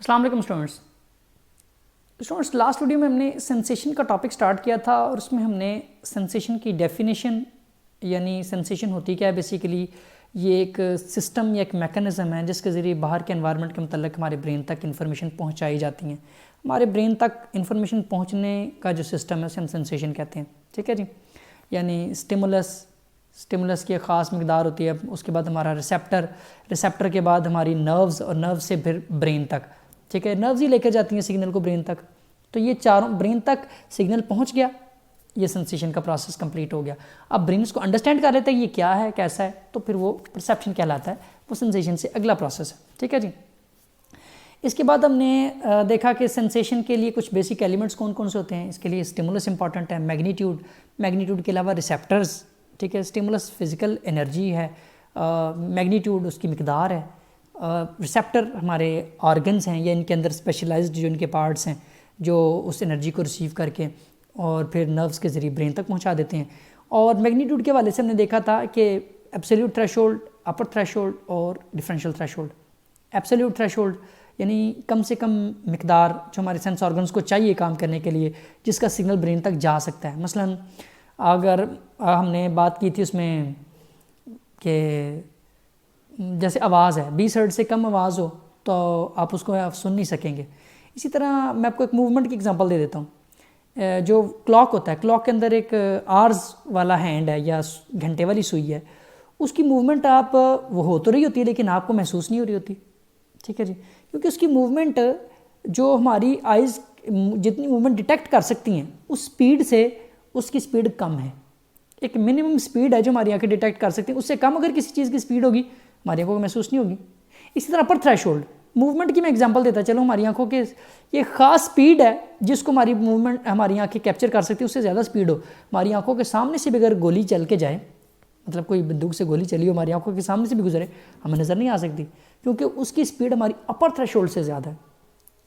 अस्सलाम वालेकुम students, last video में हमने सेंसेशन का टॉपिक स्टार्ट किया था और उसमें हमने सेंसेशन की डेफिनेशन यानी सेंसेशन होती क्या है। बेसिकली ये एक सिस्टम या एक मैकेनिज़्म है जिसके ज़रिए बाहर के एनवायरनमेंट के मतलब हमारे ब्रेन तक इन्फॉर्मेशन पहुंचाई जाती हैं। हमारे ब्रेन तक इन्फॉर्मेशन पहुंचने का जो सिस्टम है उसे हम सेंसेशन कहते हैं। ठीक है जी, यानी स्टिमुलस की एक ख़ास मकदार होती है, उसके बाद हमारा रिसेप्टर के बाद हमारी नर्व्स और नर्व से फिर ब्रेन तक। ठीक है, नर्व्स ही लेकर जाती हैं सिग्नल को ब्रेन तक। तो ये चारों ब्रेन तक सिग्नल पहुंच गया, ये सेंसेशन का प्रोसेस कंप्लीट हो गया। अब ब्रेन इसको अंडरस्टैंड कर लेता है ये क्या है कैसा है, तो फिर वो परसेप्शन कहलाता है, वो सेंसेशन से अगला प्रोसेस है। ठीक है जी, इसके बाद हमने देखा कि सेंसेशन के लिए कुछ बेसिक एलिमेंट्स कौन कौन से होते हैं। इसके लिए स्टिमुलस इंपॉर्टेंट है, मैग्नीट्यूड के अलावा रिसेप्टर्स। ठीक है, स्टिमुलस फिजिकल एनर्जी है, मैग्नीट्यूड उसकी मकदार है, रिसेप्टर हमारे ऑर्गन्स हैं या इनके अंदर स्पेशलाइज्ड जो इनके पार्ट्स हैं जो उस एनर्जी को रिसीव करके और फिर नर्व्स के ज़रिए ब्रेन तक पहुंचा देते हैं। और मैग्नीट्यूड के हवाले से हमने देखा था कि एब्सोल्यूट थ्रेशोल्ड, अपर थ्रेशोल्ड और डिफरेंशियल थ्रेशोल्ड। एब्सोल्यूट थ्रेशोल्ड यानी कम से कम मकदार जो हमारे सेंस ऑर्गन्स को चाहिए काम करने के लिए, जिसका सिग्नल ब्रेन तक जा सकता है। मसलन अगर हमने बात की थी उसमें कि जैसे आवाज़ है, 20 हर्ट्ज़ से कम आवाज़ हो तो आप उसको सुन नहीं सकेंगे। इसी तरह मैं आपको एक मूवमेंट की एग्जांपल दे देता हूँ। जो क्लॉक होता है, क्लॉक के अंदर एक आवर्स वाला हैंड है या घंटे वाली सुई है, उसकी मूवमेंट आप वो हो तो रही होती है लेकिन आपको महसूस नहीं हो रही होती। ठीक है जी, क्योंकि उसकी मूवमेंट जो हमारी आइज़ जितनी मूवमेंट डिटेक्ट कर सकती हैं उस स्पीड से उसकी स्पीड कम है। एक मिनिमम स्पीड है जो हमारी आंखें डिटेक्ट कर सकती हैं, उससे कम अगर किसी चीज़ की स्पीड होगी हमारी आंखों को महसूस नहीं होगी। इसी तरह अपर थ्रेशोल्ड मूवमेंट की मैं एग्जांपल देता चलो, हमारी आंखों के ये ख़ास स्पीड है जिसको हमारी मूवमेंट हमारी आंखें कैप्चर कर सकती है, उससे ज़्यादा स्पीड हो, हमारी आंखों के सामने से भी अगर गोली चल के जाए, मतलब कोई बंदूक से गोली चली हो हमारी आंखों के सामने से भी गुजरे, हमें नज़र नहीं आ सकती क्योंकि उसकी स्पीड हमारी अपर थ्रेशोल्ड से ज़्यादा है।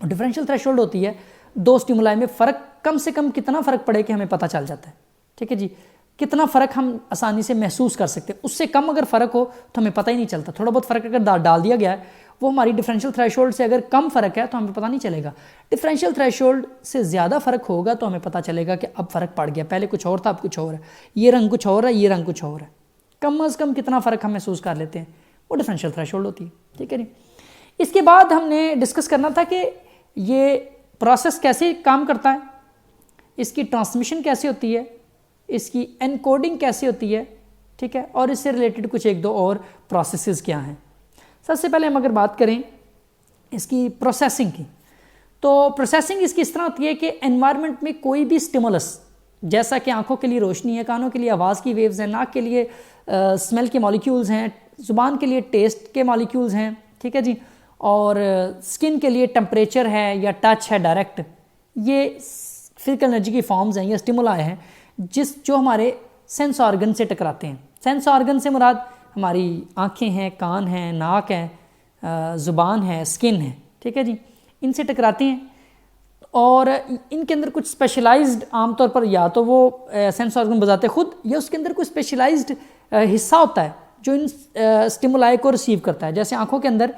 और डिफरेंशियल थ्रेशोल्ड होती है दो स्टिमुलाई में फ़र्क कम से कम कितना फ़र्क पड़े कि हमें पता चल जाता है। ठीक है जी, कितना फ़र्क हम आसानी से महसूस कर सकते हैं, उससे कम अगर फ़र्क हो तो हमें पता ही नहीं चलता। थोड़ा बहुत फ़र्क अगर डाल दिया गया है, वो हमारी डिफरेंशियल थ्रेशोल्ड से अगर कम फ़र्क है तो हमें पता नहीं चलेगा। डिफरेंशियल थ्रेशोल्ड से ज़्यादा फ़र्क होगा तो हमें पता चलेगा कि अब फ़र्क पड़ गया, पहले कुछ और था अब कुछ और है, ये रंग कुछ और है ये रंग कुछ और है। कम अज़ कम कितना फ़र्क हम महसूस कर लेते हैं, वो डिफरेंशियल थ्रेशोल्ड होती है। ठीक है जी, इसके बाद हमने डिस्कस करना था कि ये प्रोसेस कैसे काम करता है, इसकी ट्रांसमिशन कैसे होती है, इसकी एनकोडिंग कैसे होती है। ठीक है, और इससे रिलेटेड कुछ एक दो और प्रोसेसेस क्या हैं। सबसे पहले हम अगर बात करें इसकी प्रोसेसिंग की, तो प्रोसेसिंग इसकी इस तरह होती है कि एनवायरनमेंट में कोई भी स्टिमुलस, जैसा कि आंखों के लिए रोशनी है, कानों के लिए आवाज़ की वेव्स हैं, नाक के लिए स्मेल के मॉलिक्यूल्स हैं, ज़ुबान के लिए टेस्ट के मॉलिक्यूल्स हैं। ठीक है जी, और स्किन के लिए टेम्परेचर है या टच है डायरेक्ट, ये फिजिकल एनर्जी की फॉर्म्स हैं या स्टिमुलाई हैं जो हमारे सेंस ऑर्गन से टकराते हैं। सेंस ऑर्गन से मुराद हमारी आँखें हैं, कान हैं, नाक है, ज़ुबान है, स्किन है। ठीक है जी, इनसे टकराते हैं और इनके अंदर कुछ स्पेशलाइज्ड, आमतौर पर या तो वो सेंस ऑर्गन बजाते खुद या उसके अंदर कोई स्पेशलाइज्ड हिस्सा होता है जो इन स्टिमुलाई को रिसीव करता है। जैसे आँखों के अंदर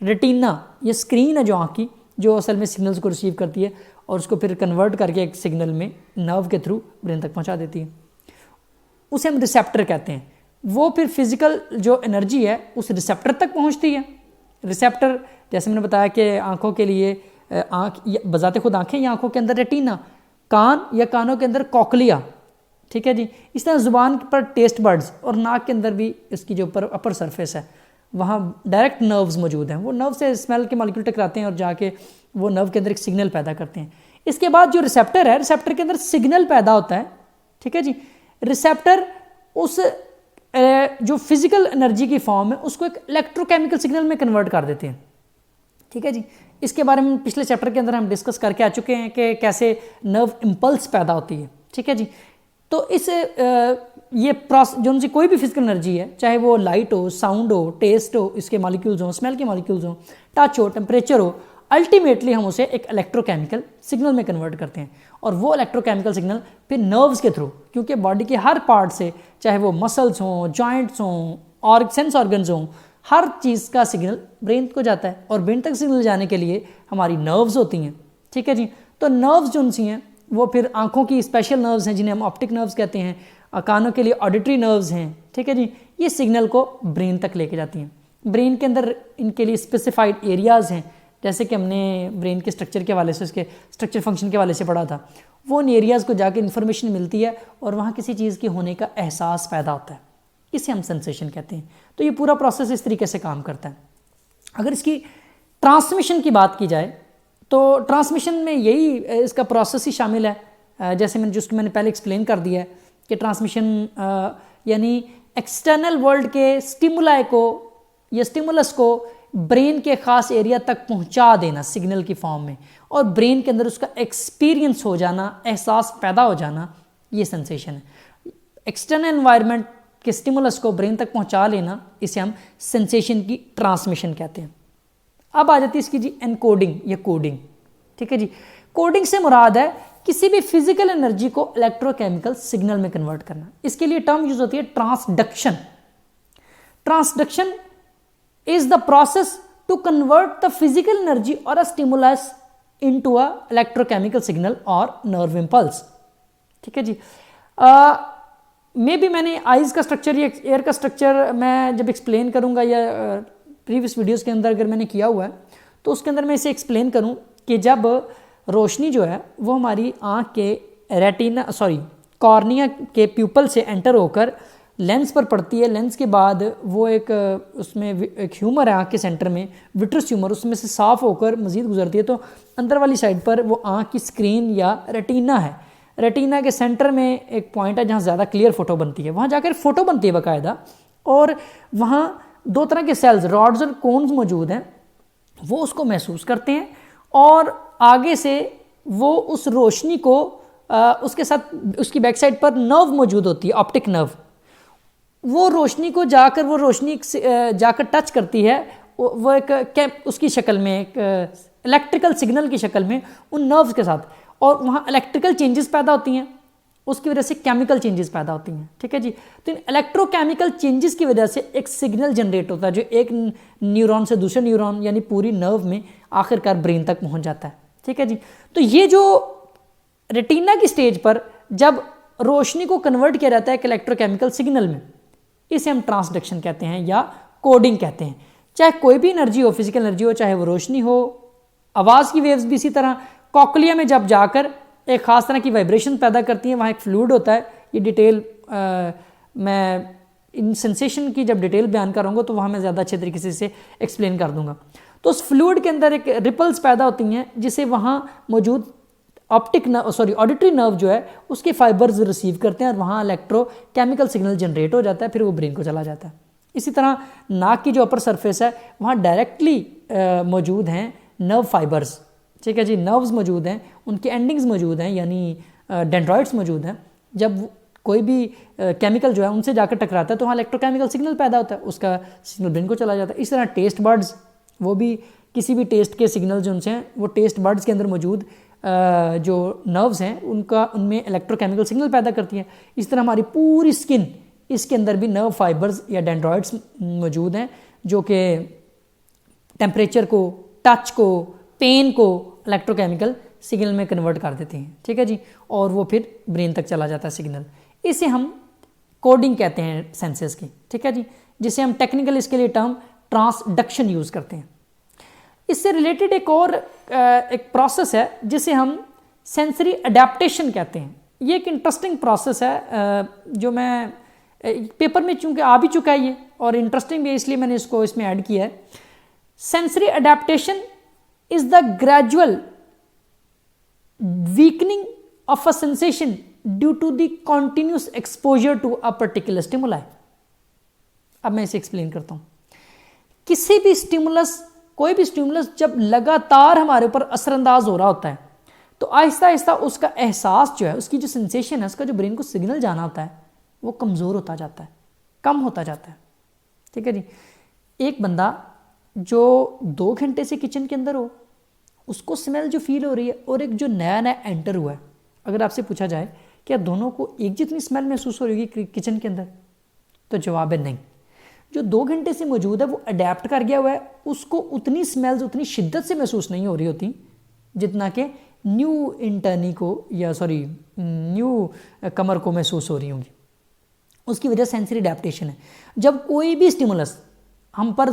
रेटिना, ये स्क्रीन है जो आँख की, जो असल में सिग्नल्स को रिसीव करती है और उसको फिर कन्वर्ट करके एक सिग्नल में नर्व के थ्रू ब्रेन तक पहुंचा देती है, उसे हम रिसेप्टर कहते हैं। वो फिर फिजिकल जो एनर्जी है उस रिसेप्टर तक पहुंचती है। रिसेप्टर जैसे मैंने बताया कि आंखों के लिए आँख बजाते खुद आँखें या आँखों के अंदर रेटिना, कान या कानों के अंदर कॉकलिया। ठीक है जी, इस तरह ज़ुबान पर टेस्ट बर्ड्स और नाक के अंदर भी इसकी जो ऊपर अपर सरफेस है वहाँ डायरेक्ट नर्व्स मौजूद हैं। वो नर्व से स्मेल के मॉलिक्यूल टकराते हैं और जाके वो नर्व के अंदर एक सिग्नल पैदा करते हैं। इसके बाद जो रिसेप्टर है, रिसेप्टर के अंदर सिग्नल पैदा होता है। ठीक है जी, रिसेप्टर उस जो फिजिकल एनर्जी की फॉर्म है उसको एक इलेक्ट्रोकेमिकल सिग्नल में कन्वर्ट कर देते हैं। ठीक है जी, इसके बारे में पिछले चैप्टर के अंदर हम डिस्कस करके आ चुके हैं कि कैसे नर्व इम्पल्स पैदा होती है। ठीक है जी, तो इस ये प्रोसेस जो उनसे कोई भी फिजिकल एनर्जी है, चाहे वो लाइट हो, साउंड हो, टेस्ट हो, इसके मॉलिक्यूल्स हो, स्मेल के मॉलिक्यूल्स हो, टच हो, टेम्परेचर हो, अल्टीमेटली हम उसे एक इलेक्ट्रोकेमिकल सिग्नल में कन्वर्ट करते हैं। और वो इलेक्ट्रोकेमिकल सिग्नल फिर नर्व्स के थ्रू, क्योंकि बॉडी के हर पार्ट से, चाहे वो मसल्स हों, जॉइंट्स हों और सेंस ऑर्गन्स हों, हर चीज़ का सिग्नल ब्रेन को जाता है और ब्रेन तक सिग्नल जाने के लिए हमारी नर्व्स होती हैं, ठीक है जी। तो नर्व्स जो सी हैं वो फिर आंखों की स्पेशल नर्व्स हैं जिन्हें हम ऑप्टिक नर्व्स कहते हैं, कानों के लिए ऑडिटरी नर्व्स हैं, ठीक है जी। ये सिग्नल को ब्रेन तक लेके जाती हैं। ब्रेन के अंदर इनके लिए स्पेसिफाइड एरियाज़ हैं, जैसे कि हमने ब्रेन के स्ट्रक्चर के हवाले से, उसके स्ट्रक्चर फंक्शन के हवाले से पढ़ा था। वो उन एरियाज़ को जाके इन्फॉर्मेशन मिलती है और वहाँ किसी चीज़ के होने का एहसास पैदा होता है, इसे हम सेंसेशन कहते हैं। तो ये पूरा प्रोसेस इस तरीके से काम करता है। अगर इसकी ट्रांसमिशन की बात की जाए तो ट्रांसमिशन में यही इसका प्रोसेस ही शामिल है, जैसे मैंने पहले एक्सप्लेन कर दिया है कि ट्रांसमिशन यानी एक्सटर्नल वर्ल्ड के स्टिमुलाई को या स्टिमुलस को ब्रेन के ख़ास एरिया तक पहुंचा देना सिग्नल की फॉर्म में, और ब्रेन के अंदर उसका एक्सपीरियंस हो जाना, एहसास पैदा हो जाना, ये सेंसेशन है। एक्सटर्नल एनवायरनमेंट के स्टिमुलस को ब्रेन तक पहुंचा लेना, इसे हम सेंसेशन की ट्रांसमिशन कहते हैं। अब आ जाती है इसकी जी एनकोडिंग या कोडिंग, ठीक है जी। कोडिंग से मुराद है किसी भी फिजिकल एनर्जी को इलेक्ट्रोकेमिकल सिग्नल में कन्वर्ट करना। इसके लिए टर्म यूज होती है transduction. Transduction is the process to convert the physical energy or a stimulus into a electrochemical signal or nerve impulse, ठीक है जी। मे भी मैंने आइज़ का स्ट्रक्चर या एयर का स्ट्रक्चर मैं जब एक्सप्लेन करूँगा या प्रीवियस वीडियोस के अंदर अगर मैंने किया हुआ है तो उसके अंदर मैं इसे एक्सप्लेन करूँ कि जब रोशनी जो है वो हमारी आँख के रेटिना कॉर्निया के प्यूपल से एंटर होकर लेंस पर पड़ती है। लेंस के बाद वो उसमें एक ह्यूमर है आँख के सेंटर में, विट्रस ह्यूमर, उसमें से साफ होकर मज़ीद गुजरती है तो अंदर वाली साइड पर वो आँख की स्क्रीन या रेटिना है। रेटिना के सेंटर में एक पॉइंट है जहाँ ज़्यादा क्लियर फ़ोटो बनती है, वहाँ जाकर फ़ोटो बनती है बाकायदा, और वहाँ दो तरह के सेल्स, रॉड्स और कोन्स मौजूद हैं, वो उसको महसूस करते हैं और आगे से वो उस रोशनी को उसके साथ उसकी बैक साइड पर नर्व मौजूद होती है, ऑप्टिक नर्व, वो रोशनी को जाकर टच करती है, वो एक उसकी शक्ल में, एक इलेक्ट्रिकल सिग्नल की शक्ल में उन नर्व्स के साथ, और वहाँ इलेक्ट्रिकल चेंजेस पैदा होती हैं, उसकी वजह से केमिकल चेंजेस पैदा होती हैं, ठीक है जी। तो इन इलेक्ट्रोकेमिकल चेंजेस की वजह से एक सिग्नल जनरेट होता है जो एक न्यूरॉन से दूसरे न्यूरॉन यानी पूरी नर्व में आखिरकार ब्रेन तक पहुँच जाता है, ठीक है जी। तो ये जो रेटिना की स्टेज पर जब रोशनी को कन्वर्ट किया जाता है एक इलेक्ट्रोकेमिकल सिग्नल में, इसे हम ट्रांसडक्शन कहते हैं या कोडिंग कहते हैं। चाहे कोई भी एनर्जी हो, फिजिकल एनर्जी हो, चाहे वो रोशनी हो, आवाज़ की वेव्स भी इसी तरह कॉक्लिया में जब जाकर एक ख़ास तरह की वाइब्रेशन पैदा करती हैं, वहाँ एक फ्लूइड होता है। ये डिटेल मैं इन सेंसेशन की जब डिटेल बयान करूँगा तो वहाँ मैं ज़्यादा अच्छे तरीके से इसे एक्सप्लेन कर दूँगा। तो उस फ्लूइड के अंदर एक रिपल्स पैदा होती हैं जिसे वहाँ मौजूद ऑडिटरी नर्व जो है उसके फाइबर्स रिसीव करते हैं और वहाँ इलेक्ट्रोकेमिकल सिग्नल जनरेट हो जाता है, फिर वो ब्रेन को चला जाता है। इसी तरह नाक की जो अपर सरफेस है वहाँ डायरेक्टली मौजूद हैं नर्व फाइबर्स, ठीक है जी, नर्व्स मौजूद हैं, उनकी एंडिंग्स मौजूद हैं यानी डेंड्रॉइड्स मौजूद हैं। जब कोई भी केमिकल जो है उनसे जाकर टकराता है तो वहाँ इलेक्ट्रोकेमिकल सिग्नल पैदा होता है, उसका सिग्नल ब्रेन को चला जाता है। इस तरह टेस्ट बर्ड्स, वो भी किसी भी टेस्ट के सिग्नल जो उनसे हैं वो टेस्ट बर्ड्स के अंदर मौजूद जो नर्व्स हैं उनमें इलेक्ट्रोकेमिकल सिग्नल पैदा करती हैं। इस तरह हमारी पूरी स्किन, इसके अंदर भी नर्व फाइबर्स या डेंड्रॉइड्स मौजूद हैं जो कि टेम्परेचर को, टच को, पेन को इलेक्ट्रोकेमिकल सिग्नल में कन्वर्ट कर देते हैं, ठीक है जी, और वो फिर ब्रेन तक चला जाता है सिग्नल। इसे हम कोडिंग कहते हैं सेंसेस की, ठीक है जी, जिसे हम टेक्निकल इसके लिए टर्म ट्रांसडक्शन यूज़ करते हैं। इससे रिलेटेड एक और एक प्रोसेस है जिसे हम सेंसरी अडेप्टेशन कहते हैं। ये एक इंटरेस्टिंग प्रोसेस है जो मैं पेपर में चूँकि आ भी चुका है ये, और इंटरेस्टिंग भी इसलिए मैंने इसमें ऐड किया है। Sensory adaptation is the gradual weakening of a sensation due to the continuous exposure to a particular stimuli. अब मैं इसे एक्सप्लेन करता हूँ। किसी भी स्टिमुलस, कोई भी स्टिमुलस जब लगातार हमारे ऊपर असरअंदाज हो रहा होता है तो आहिस्ता आहिस्ता उसका एहसास जो है, उसकी जो सेंसेशन है, उसका जो ब्रेन को सिग्नल जाना होता है वो कमज़ोर होता जाता है, कम होता जाता है, ठीक है जी। एक बंदा जो 2 घंटे से किचन के अंदर हो, उसको स्मेल जो फील हो रही है, और एक जो नया नया एंटर हुआ है, अगर आपसे पूछा जाए क्या दोनों को एक जितनी स्मेल महसूस हो रही है किचन के अंदर, तो जवाब है नहीं। जो 2 घंटे से मौजूद है वो अडेप्ट कर गया हुआ है, उसको उतनी स्मेल्स उतनी शिद्दत से महसूस नहीं हो रही होती जितना कि न्यू इंटर्नी को या न्यू कमर को महसूस हो रही होंगी। उसकी वजह सेंसरी अडेप्टेशन है। जब कोई भी स्टिमुलस हम पर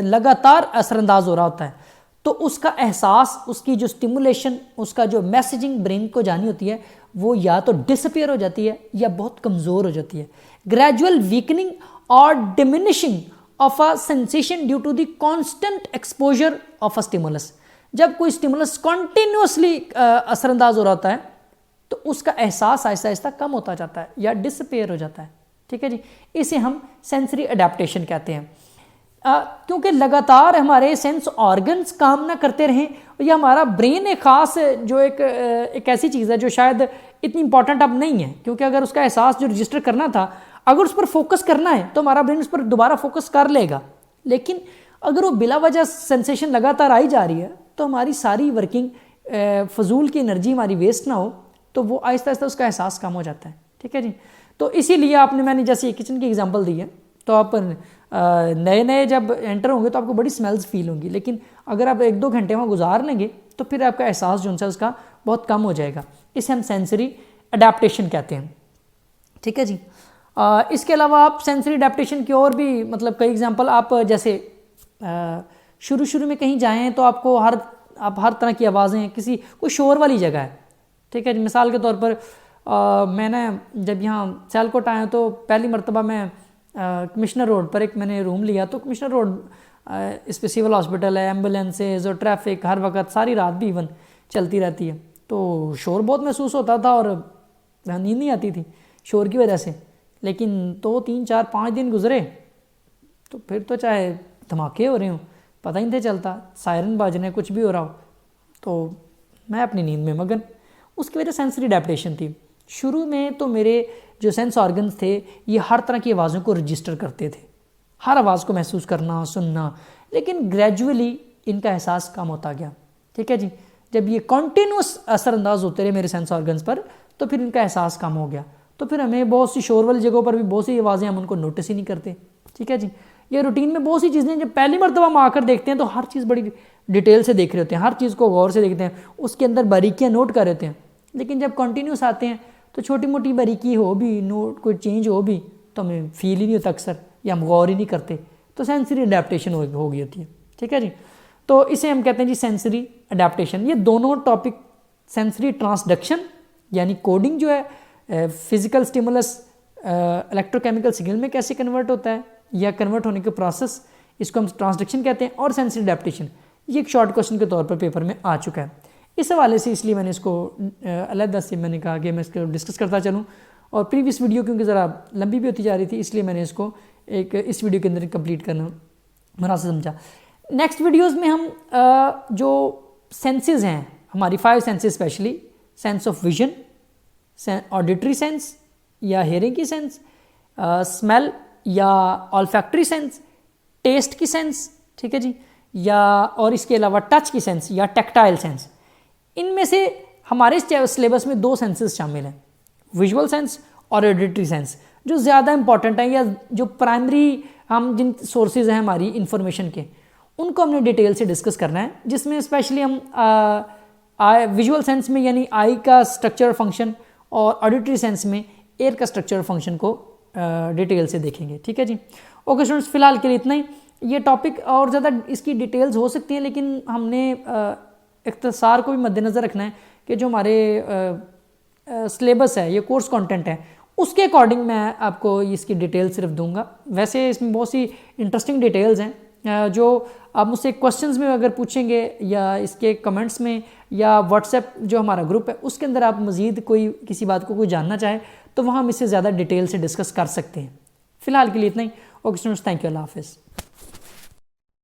लगातार असरअंदाज हो रहा होता है तो उसका एहसास, उसकी जो स्टिमुलेशन, उसका जो मैसेजिंग ब्रेन को जानी होती है वो या तो डिसअपियर हो जाती है या बहुत कमज़ोर हो जाती है। ग्रेजुअल वीकनिंग और diminishing of a sensation due to the constant exposure of a stimulus. जब कोई स्टिमुलस कॉन्टिन्यूसली असरअंदाज हो रहा होता है तो उसका एहसास आहिस्ता आहिस्ता कम होता जाता है या डिसअपियर हो जाता है। ठीक है जी, इसे हम सेंसरी अडेप्टेशन कहते हैं। क्योंकि लगातार हमारे सेंस ऑर्गन्स काम ना करते रहें, या हमारा ब्रेन एक ख़ास जो एक ऐसी चीज़ है जो शायद इतनी इंपॉर्टेंट अब नहीं है, क्योंकि अगर उसका एहसास जो रजिस्टर करना था, अगर उस पर फोकस करना है तो हमारा ब्रेन उस पर दोबारा फोकस कर लेगा। लेकिन अगर वो बिला वजह सेंसेशन लगातार आई जा रही है तो हमारी सारी वर्किंग फजूल की एनर्जी हमारी वेस्ट ना हो, तो वो आहिस्ता आहिस्ता उसका एहसास कम हो जाता है। ठीक है जी, तो इसीलिए मैंने जैसे ये किचन की एग्जांपल दी है, तो आप नए नए जब एंटर होंगे तो आपको बड़ी स्मेल्स फील होंगी, लेकिन अगर आप 1-2 घंटे वहाँ गुजार लेंगे तो फिर आपका एहसास जो है उसका बहुत कम हो जाएगा। इसे हम सेंसरी अडेप्टेशन कहते हैं। ठीक है जी, इसके अलावा आप सेंसरी अडेप्टेशन की और भी मतलब कई एग्जांपल, आप जैसे शुरू में कहीं जाएं तो आपको हर तरह की आवाज़ें, कोई शोर वाली जगह है। ठीक है जी, मिसाल के तौर पर मैंने जब यहाँ सियालकोट आया तो पहली मरतबा मैं कमिश्नर रोड पर एक मैंने रूम लिया, तो कमिश्नर रोड इस पर सिविल हॉस्पिटल है, एम्बुलेंसेज और ट्रैफिक हर वक्त सारी रात भी इवन चलती रहती है, तो शोर बहुत महसूस होता था और नींद नहीं आती थी शोर की वजह से। लेकिन 2, 3, 4, 5 दिन गुजरे तो फिर तो चाहे धमाके हो रहे हों पता ही नहीं चलता, सायरन बाजने कुछ भी हो रहा हो, तो मैं अपनी नींद में मगन। उसकी वजह सेंसरी अडेप्टेशन थी। शुरू में तो मेरे जो सेंस ऑर्गन्स थे ये हर तरह की आवाज़ों को रजिस्टर करते थे, हर आवाज़ को महसूस करना, सुनना, लेकिन ग्रेजुअली इनका एहसास कम होता गया। ठीक है जी, जब ये कॉन्टीन्यूस असरअंदाज होते रहे मेरे सेंस ऑर्गन्स पर तो फिर इनका एहसास कम हो गया, तो फिर हमें बहुत सी शोर वाली जगहों पर भी बहुत सी आवाज़ें हम उनको नोटिस ही नहीं करते। ठीक है जी, ये रूटीन में बहुत सी चीज़ें जब पहली मरतबा हम आकर देखते हैं तो हर चीज़ बड़ी डिटेल से देख रहे होते हैं, हर चीज़ को गौर से देखते हैं, उसके अंदर बारीकियाँ नोट कर रहे हैं। लेकिन जब कंटिन्यूस आते हैं तो छोटी मोटी बारीकी हो भी, नोट कोई चेंज हो भी, तो हमें फील ही नहीं होता अक्सर, या हम गौर ही नहीं करते, तो सेंसरी अडेप्टेशन हो गई होती है। ठीक है जी, तो इसे हम कहते हैं जी सेंसरी अडेप्टेशन। ये दोनों टॉपिक, सेंसरी ट्रांसडक्शन यानी कोडिंग जो है फिजिकल स्टिमुलस इलेक्ट्रोकेमिकल सिग्नल में कैसे कन्वर्ट होता है या कन्वर्ट होने का प्रोसेस, इसको हम ट्रांसडक्शन कहते हैं, और सेंसरी अडेप्टेशन ये एक शॉर्ट क्वेश्चन के तौर पर पेपर में आ चुका है। इस हवाले से इसलिए मैंने इसको अलग से मैंने कहा कि मैं इसको डिस्कस करता चलूँ, और प्रीवियस वीडियो क्योंकि ज़रा लंबी भी होती जा रही थी इसलिए मैंने इसको इस वीडियो के अंदर कंप्लीट करना मुनासिब समझा। नेक्स्ट वीडियोस में हम जो सेंसेस हैं हमारी 5 senses, specially sense of vision, auditory sense या हेयरिंग की सेंस, स्मेल या ऑल्फैक्टरी सेंस, टेस्ट की सेंस, ठीक है जी, या और इसके अलावा टच की सेंस या टेक्टाइल सेंस, इनमें से हमारे सिलेबस में 2 सेंसेस शामिल हैं, विजुअल सेंस और ऑडिटरी सेंस, जो ज़्यादा इंपॉर्टेंट हैं या जो प्राइमरी हम जिन सोर्सेज हैं हमारी इंफॉर्मेशन के, उनको हमने डिटेल से डिस्कस करना है, जिसमें स्पेशली हम विजुअल सेंस में यानी आई का स्ट्रक्चर और फंक्शन, और ऑडिटरी सेंस में एयर का स्ट्रक्चर और फंक्शन को डिटेल से देखेंगे। ठीक है जी, ओके स्टूडेंट्स, फिलहाल के लिए इतना ही। ये टॉपिक और ज़्यादा इसकी डिटेल्स हो सकती हैं, लेकिन हमने इख्तिसार को भी मद्देनज़र रखना है कि जो हमारे सिलेबस है, ये कोर्स कंटेंट है, उसके अकॉर्डिंग मैं आपको इसकी डिटेल सिर्फ दूंगा। वैसे इसमें बहुत सी इंटरेस्टिंग डिटेल्स हैं जो आप मुझसे क्वेश्चंस में अगर पूछेंगे या इसके कमेंट्स में या व्हाट्सएप जो हमारा ग्रुप है उसके अंदर आप मज़ीद कोई किसी बात को कोई जानना चाहे तो वहाँ हम इससे ज़्यादा डिटेल से डिस्कस कर सकते हैं। फ़िलहाल के लिए इतना ही। ओके स्टूडेंट्स, थैंक यू, अल्लाह हाफ़िज़।